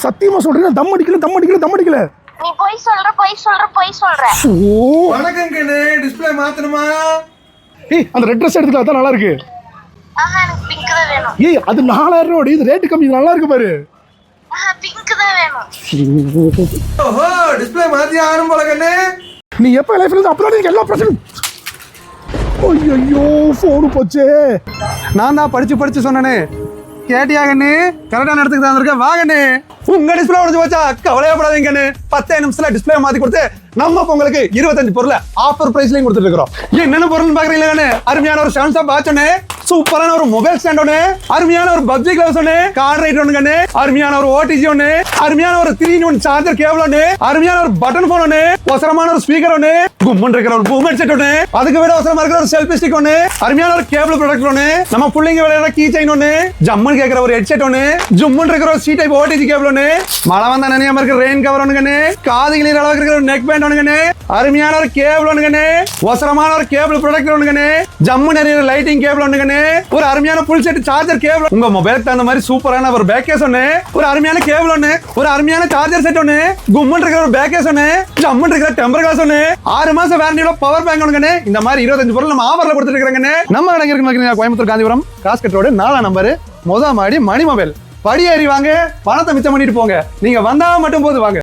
சத்தியமா சொல்றேன், தம் அடிக்கல. நீ போய் சொல்ற. வணக்கம் கண்ணு, டிஸ்ப்ளே மாத்தணுமா? ஏய், அந்த ரெட் ட்ரெஸ் எடுத்துக்கலாம், அதான் நல்லா இருக்கு. எனக்கு பிங்க் தான் வேணும். ஏய், அது 4000 ரூபாய், இது ரேட் கம்மி, நல்லா இருக்கு பாரு. பிங்க் தான் வேணும். ஓஹோ, டிஸ்ப்ளே மாத்தி ஆகணும் போல கண்ணு. நீ எப்ப லைஃப்ல இருந்து அப்புறம் நீங்க எல்லா பிரச்சனையும். ஐயோ, போன் போச்சே. நான் தான் படிச்சு சொன்னேனே, கேட்டியா கண்ணு? கரெக்டான இடத்துக்கு தான் வந்திருக்கேன். வா கண்ணு, உங்க டிஸ்பிளே உடஞ்சு போச்சா? கவலையப்படாதீங்க கண்ணு. 10 நிமிஷத்துல டிஸ்பிளே மாத்தி கொடுத்து நம்ம உங்களுக்கு 25 பொருளை ஆஃபர் பிரைஸ்லயும் கொடுத்துட்டு இருக்கிறோம். என்னென்ன பொருள் பாக்குறீங்களா கண்ணு? அருமையான ஒரு சாம்சங் வாட்ச் ஒண்ணு, சூப்பரான ஒரு மொபைல் ஸ்டாண்ட் ஒண்ணு, அருமையான ஒரு பப்ஜி கிளவுஸ் ஒண்ணு, கார்டு ரைட் ஒண்ணு கண்ணு, அருமையான ஒரு ஓடிஜி ஒண்ணு, அருமையான ஒரு 3-in-1 சார்ஜர் கேபிள் ஒண்ணு, அருமையான ஒரு பட்டன் போன் ஒண்ணு, அவசரமான ஒரு ஸ்பீக்கர் ஒண்ணு, கும்மன் இருக்கிற ஒரு பூம் ஹெட்செட் ஒண்ணு, அதுக்கு விட அவசரமா இருக்கிற ஒரு செல்ஃபி ஸ்டிக் ஒண்ணு, அருமையான ஒரு கேபிள் ப்ராடக்ட் ஒண்ணு, நம்ம பிள்ளைங்க விளையாடுற கீ செயின் ஒண்ணு, ஜம்மன் கேட்கிற ஒரு ஹெட்செட் ஒண்ணு, ஜும்மன் இருக்கிற ஒரு சி டைப் ஓடிஜி கேபிள் ஒண்ணு, மழை வந்தா நினையாம இருக்கிற ரெயின் கவர் ஒண்ணு கண்ணு, காது கிளியர் அளவுக்கு இருக்கிற ஒரு நெக் பேண்ட் ஒண்ணு கண்ணு, அருமையான ஒரு கேபிள் ஒண்ணு கண்ணு, அவசரமான ஒரு கேபிள் ப்ராடக்ட் ஒண்ணு கண்ணு, ஜம்மு நிறைய லைட்டிங் கேபிள் ஒண்ணு கண்ணு, ஒரு அருமையான ஃபுல் செட் சார்ஜர் கேபிள், உங்க மொபைலுக்கு தகுந்த மாதிரி சூப்பரான ஒரு பேக் கேஸ் ஒண்ணு, ஒரு அருமையான கேபிள் ஒண்ணு, ஒரு அருமையான சார்ஜர் செட் ஒண்ணு, கும்மன் இருக்கிற ஒரு பேக் கேஸ் ஒண்ணு, ஜம்மன் இருக்கிற டெம்பர் கிளாஸ் ஒண்ணு, 6 மாசம் வாரண்டியோட பவர் பேங்க் ஒண்ணு கண்ணு. இந்த மாதிரி 25 பொருள் நம்ம ஆஃபர்ல கொடுத்துட்டு இருக்காங்க. நம்ம கடைக்கு இருக்கு கோயம்புத்தூர் காந்திபுரம் காஸ்கட் ரோடு 4 நம்பர், முதல் மாடி மணி மொபைல். படி ஏறி வாங்க, பணத்தை மிச்சம் பண்ணிட்டு போங்க. நீங்க வந்தா மட்டும் போது வாங்க.